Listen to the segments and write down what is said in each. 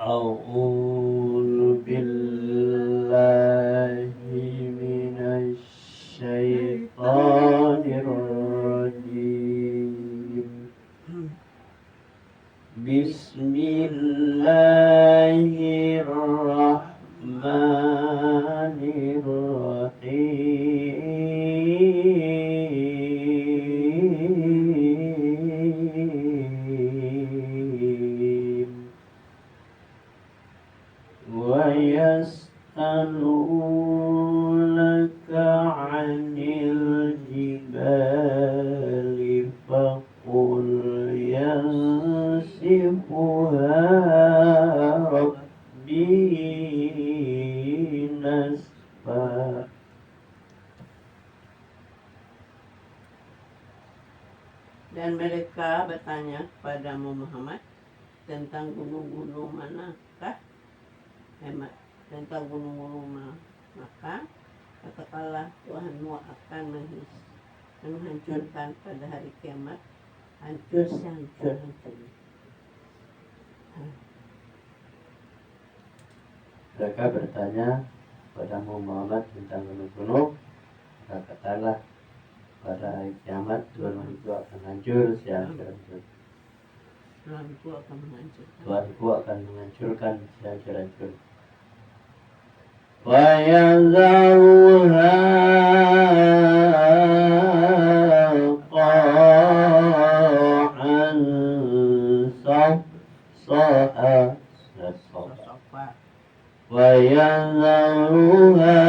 A'udzu billahi minasy syaithanir rajim. Bismillahirrahmanirrahim. Wa yas'alunaka 'anil jibali faqul yansifuha rabbi nasfa. Dan mereka bertanya kepadamu Muhammad tentang gunung-gunung manakah tentang gunung-gunung maka katakanlah Tuhanmu akan menghancurkan pada hari kiamat hancur sehancur-hancurnya. Mereka bertanya padamu Muhammad tentang gunung-gunung, maka katakanlah pada hari kiamat Tuhan itu akan hancur sehancur-hancur. Tuhanku akan menghancurkan. Tuhanku akan menghancurkan sehancur-hancur. Wa yazauha qa'an safsa'a. Wa yazauha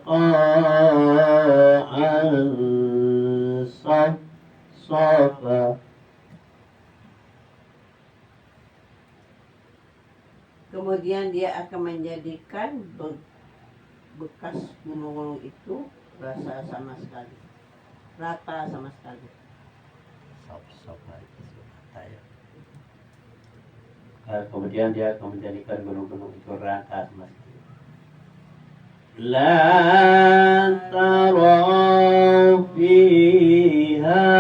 qa'an safsa'a. Kemudian dia akan menjadikan bekas gunung-gunung itu rata sama sekali. Kemudian dia akan menjadikan gunung-gunung itu rata sama sekali. La tara fiha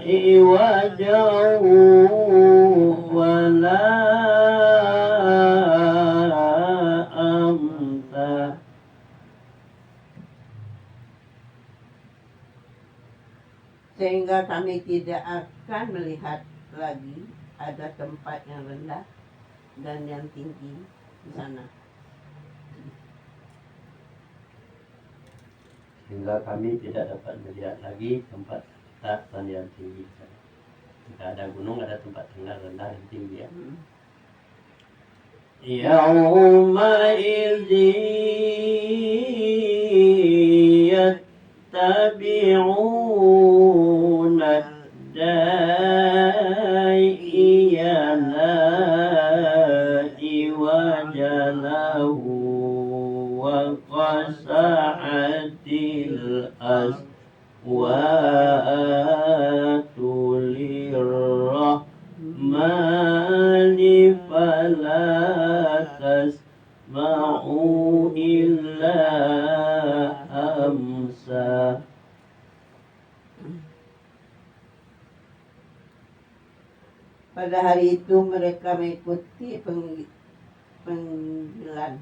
iwajan wala amta. Sehingga kami tidak akan melihat lagi ada tempat yang rendah dan yang tinggi di sana. Sehingga kami tidak dapat melihat lagi tempat rendah dan yang tinggi. Jika ada gunung, ada tempat tengah, rendah dan tinggi ya. Yauma idzi yattabi'una ad-da'iya la iwaja lahu wa qasa'atil aswatu lirrahmani fala tasma'u illa hamsa. Pada hari itu mereka mengikuti panggilan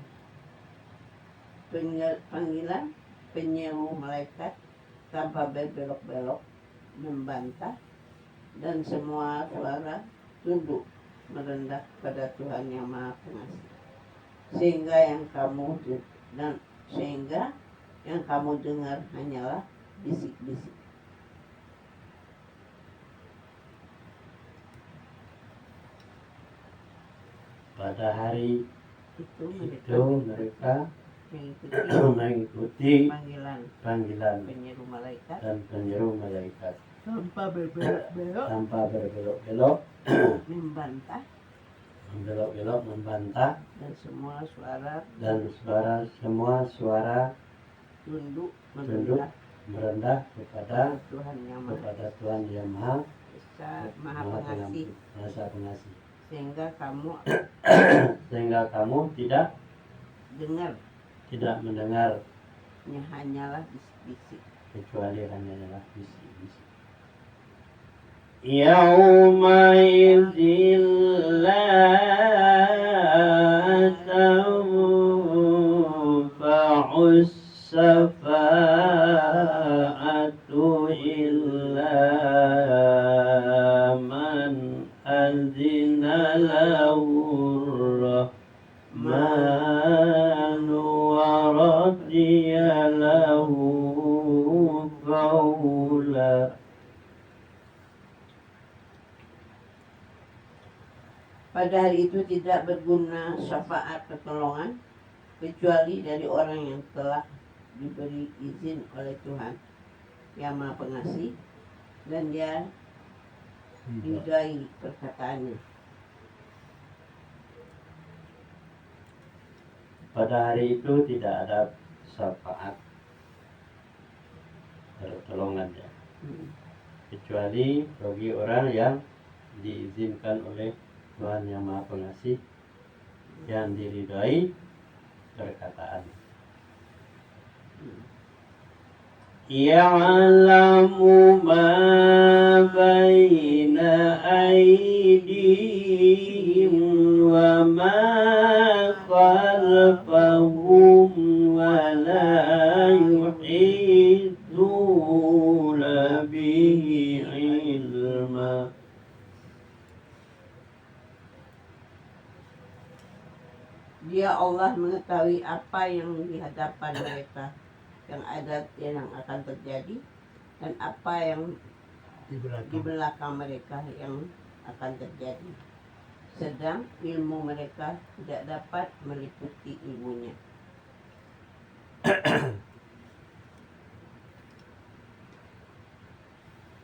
penyeru malaikat tanpa berbelok-belok, membantah, dan semua suara tunduk merendah pada Tuhan yang Maha Pengasih. Sehingga yang kamu dengar hanyalah bisik-bisik. Pada hari Itu mereka mengikuti panggilan penyeru malaikat dan penyeru malaikat tanpa berbelok-belok, membantah, dan semua suara tunduk merendah kepada Tuhan yang Maha Pengasih. Pengasih. Sehingga kamu tidak mendengar hanyalah bisik-bisik. kecuali hanyalah bisik-bisik. يومئذ لا تنفع الشفاعة إلا من أذن له الرحمن ورضي له قولا. Pada hari itu tidak berguna syafaat pertolongan kecuali dari orang yang telah diberi izin oleh Tuhan yang Maha Pengasih dan dia ridai perkataannya. Pada hari itu tidak ada syafaat pertolongan ya, kecuali bagi orang yang diizinkan oleh Tuhan yang Maha Pengasih, yang diridai perkataan. Ya'lamu ma baina aydihim wa ma khalfahum wa la yuhituna bihi ilma. Dia Allah mengetahui apa yang di hadapan mereka, yang ada yang akan terjadi, dan apa yang di belakang mereka yang akan terjadi. Sedang ilmu mereka tidak dapat meliputi ilmunya.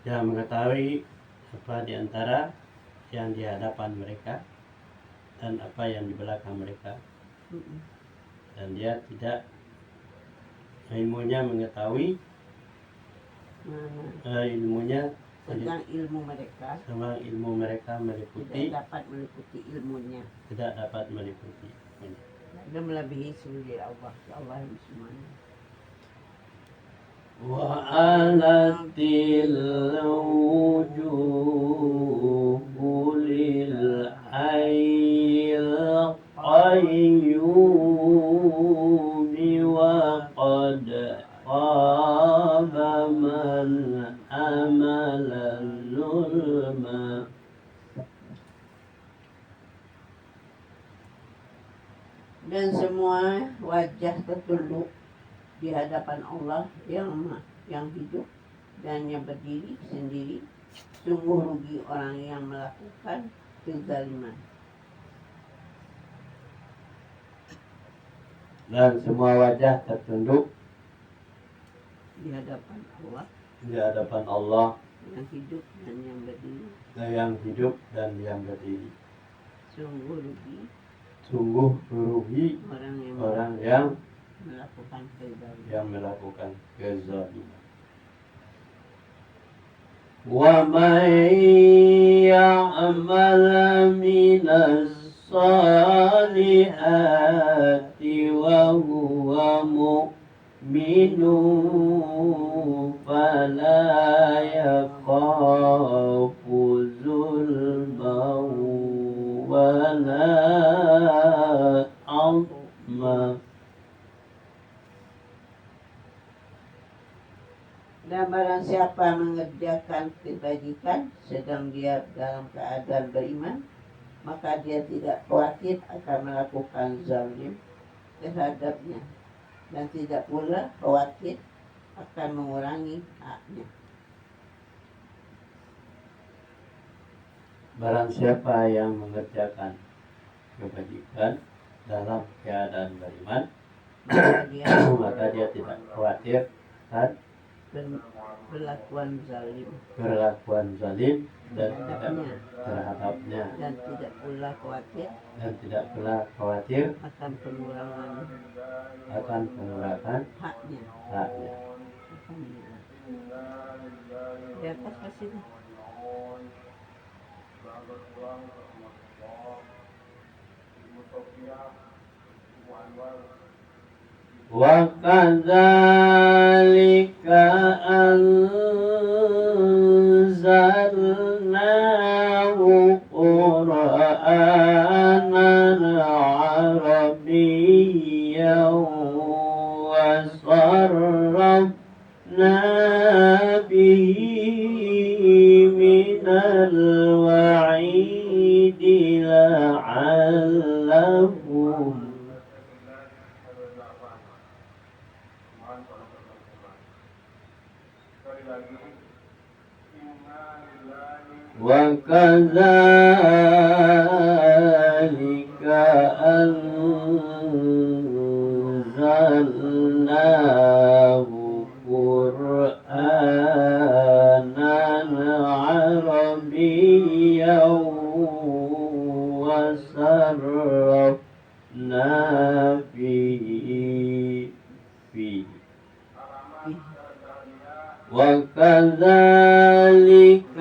Dia mengetahui apa di antara yang di hadapan mereka dan apa yang di belakang mereka. Dan dia tidak ilmunya mengetahui ilmunya Sedang ilmu mereka sama ilmu mereka meliputi tidak dapat meliputi ilmunya. Tidak dapat meliputi. Dan melebihi seluruh Allah. Allah yang semuanya. Wa alatil wujuhu lil hayyil qayyumi wa qad khaba man amala zulma. Dan semua wajah tertunduk di hadapan Allah yang hidup dan yang berdiri sendiri. Sungguh rugi orang yang melakukan kezaliman. Dan semua wajah tertunduk Di hadapan Allah di hadapan Allah yang hidup dan yang berdiri. yang hidup dan yang berdiri. Sungguh rugi Sungguh rugi orang yang melakukan kezaliman. Wa man ya'mal minas salihati wa huwa mu'minun fala yakhafu zulman wala azma. Dan barang siapa mengerjakan kebajikan sedang dia dalam keadaan beriman, maka dia tidak khawatir akan melakukan zalim terhadapnya, dan tidak pula khawatir akan mengurangi haknya. Barang siapa yang mengerjakan kebajikan dalam keadaan beriman, maka dia tidak khawatir kan perlakuan zalim dan terhadapnya, dan tidak pula khawatir akan pengurangan haknya. Di atas kasih. Wa kadzalika anzalna من الوعيد لعلهم وكذلك أنزلناه قرآنا عربيا وصرفنا فيه وكذلك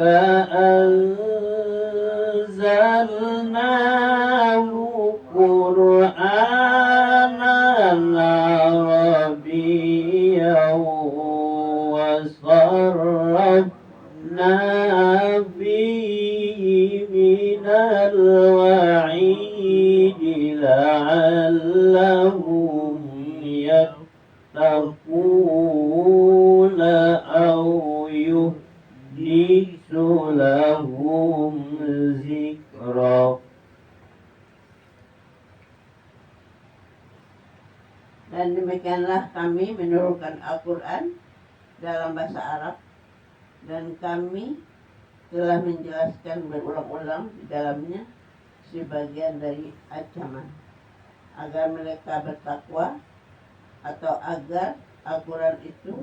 أنزلناه قرآنا عربيا وصرفنا فيه من الوعيد لعلهم يتقون أو يحدث لهم ذكرا. Dan demikianlah kami menurunkan Al-Quran dalam bahasa Arab, dan kami telah menjelaskan berulang-ulang di dalamnya sebagian dari ancaman agar mereka bertakwa, atau agar Al-Quran itu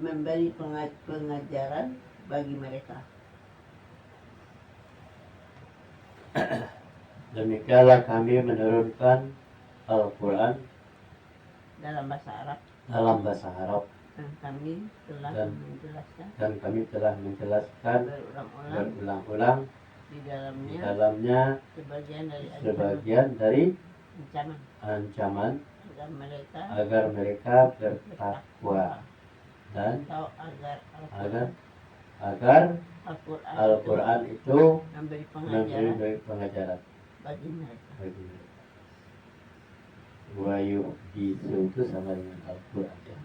memberi pengajaran bagi mereka. Demikianlah kami menurunkan Al-Quran dalam bahasa Arab, dan kami telah menjelaskan berulang-ulang di dalamnya sebagian dari ancaman agar mereka bertakwa, dan agar Al-Quran itu memberi pengajaran bagi mereka. Wayu itu sama dengan Al-Quran, ya.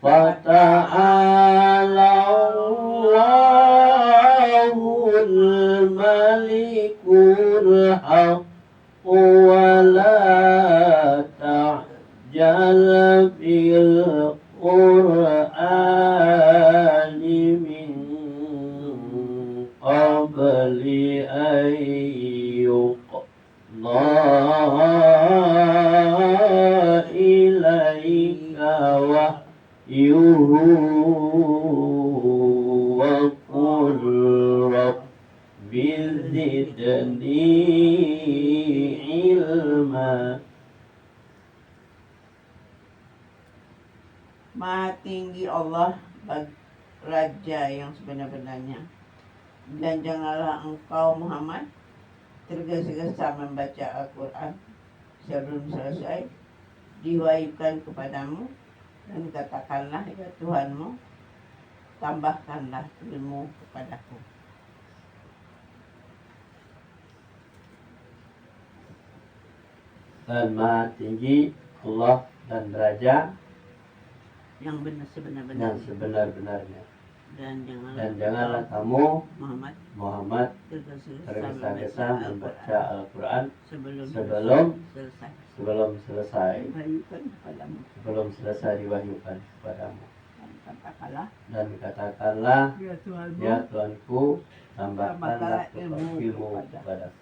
Fata'ala Allahul Malikul Haq wa la ta'jal bil Qur'ani min qabli an ilaika wahyuhu wa qul rabbi zidni ilma. Maha tinggi Allah Raja yang sebenar-benarnya, dan janganlah engkau Muhammad tergesa-gesa membaca Al-Quran sebelum selesai diwahyukan kepadamu, dan katakanlah, ya Tuhanmu, tambahkanlah ilmu kepadaku. Dan maha tinggi Allah dan Raja yang sebenar-benarnya. Dan janganlah kamu Muhammad tergesa-gesa membaca Al-Quran sebelum selesai diwahyukan kepadamu. Dan katakanlah, ya Tuhanku, tambahkanlah ilmu kepadaku.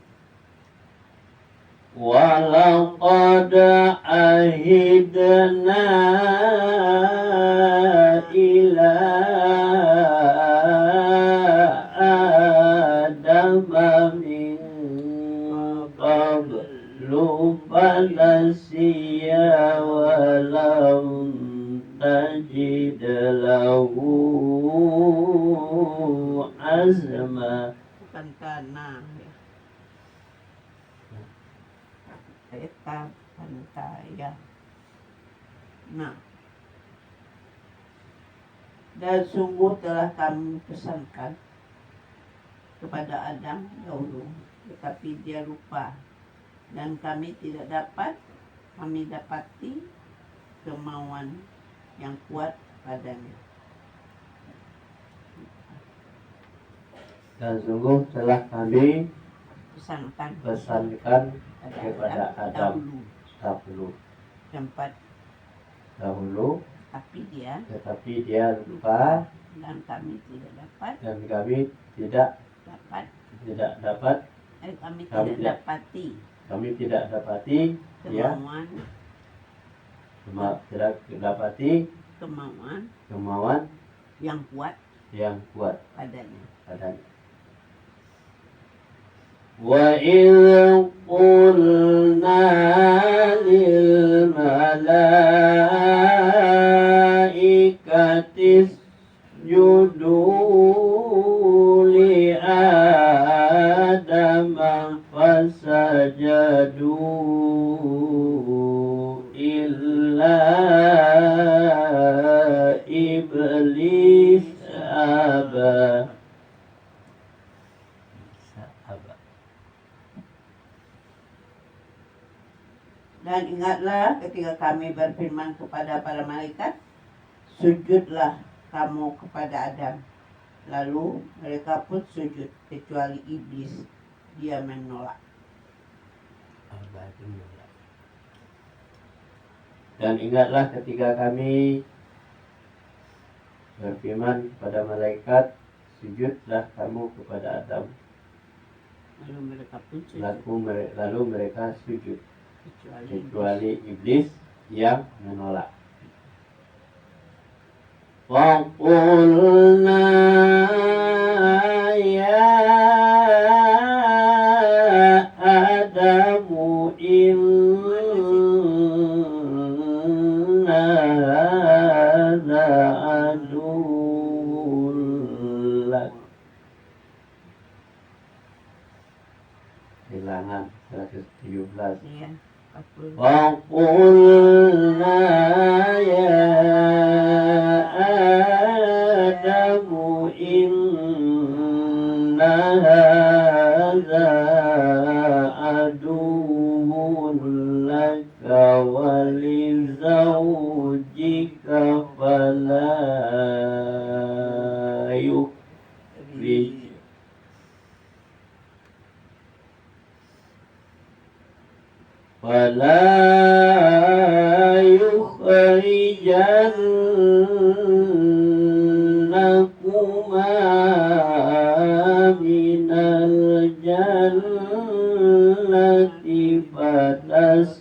Walaqad ahidna ila Adama min qablu fanasiya wa lam tajid lahu azma. Bukan karena ya. Nah, dan sungguh telah kami pesankan kepada Adam dahulu, tetapi dia lupa, dan kami tidak dapat dapati kemauan yang kuat padanya. Dan sungguh telah kami pesankan kepada Adam dahulu, tetapi dia lupa dan kami tidak dapat kami tidak dapati ya kemauan yang kuat padanya. Wa idh qulna lil malaikati isjudu li Adam fasajadu illa iblis aba. Dan ingatlah ketika kami berfirman kepada para malaikat, sujudlah kamu kepada Adam. Lalu mereka pun sujud, kecuali iblis, dia menolak. Dan ingatlah ketika kami berfirman kepada malaikat, sujudlah kamu kepada Adam. Lalu mereka sujud, kecuali iblis yang menolak. Wa qulna ya Adamu inna hadza aduwwun lak. Bilangan 117. Iya. Wa qulna ya Adamu inna hadza aduwwun laka wa li zawjika fala yukhrijannakuma minal jannati fatasqa.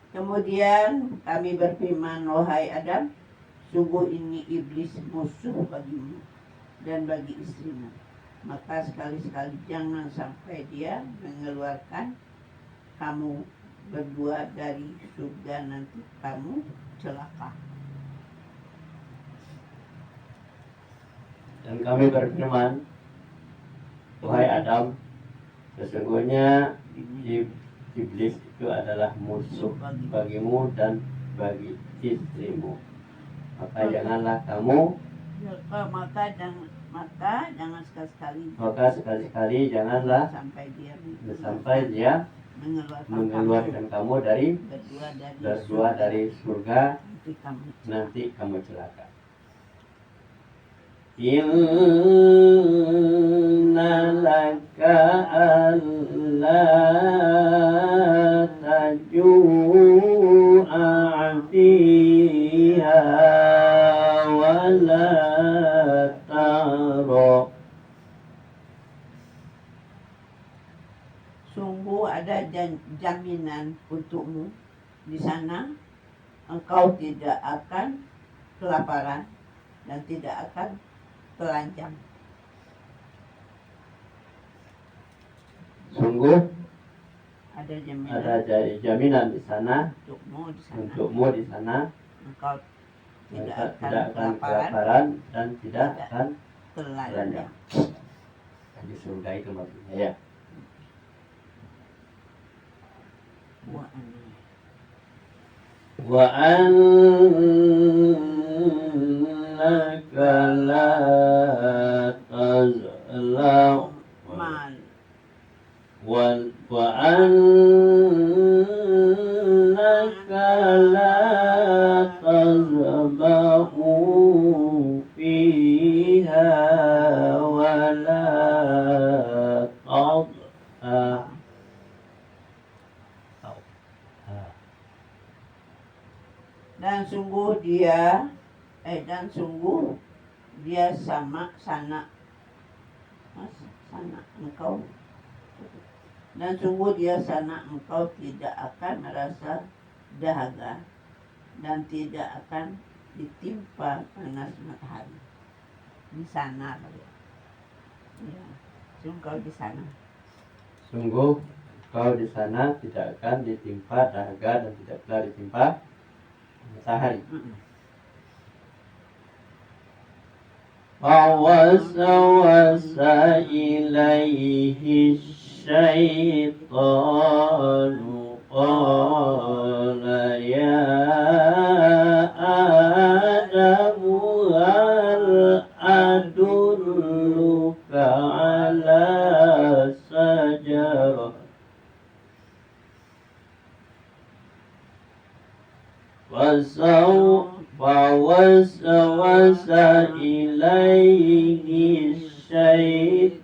Kemudian kami berfirman, wahai Adam, sungguh ini iblis musuh bagimu dan bagi istrimu. Maka sekali-sekali jangan sampai dia mengeluarkan kamu berdua dari surga, nanti kamu celaka. Dan kami berfirman, wahai Adam, sesungguhnya iblis itu adalah musuh bagimu dan bagi istrimu. Maka janganlah kamu maka jangan sekali-sekali janganlah sampai dia mengeluarkan kamu berdua dari surga, nanti kamu celaka. Inna laka alla taju'a fiha wa la tara. Sungguh ada jaminan untukmu di sana, engkau tidak akan kelaparan dan tidak akan telanjang. Sungguh ada jaminan di sana untukmu di sana. Engkau tidak akan kelaparan dan tidak akan telanjang. Di surga itu maksudnya ya. Wa annaka la tazlam wa annaka la tazlam Dan sungguh dia sama sana engkau. Dan sungguh dia sana engkau tidak akan merasa dahaga dan tidak akan ditimpa panas matahari. Di sana ya, sungguh di sana. Sungguh kau di sana tidak akan ditimpa dahaga dan tidak pula ditimpa matahari. فوسوس إليه الشيطان قال يا آدم هل أدلك على شجرة فوسوس إليه الشيطان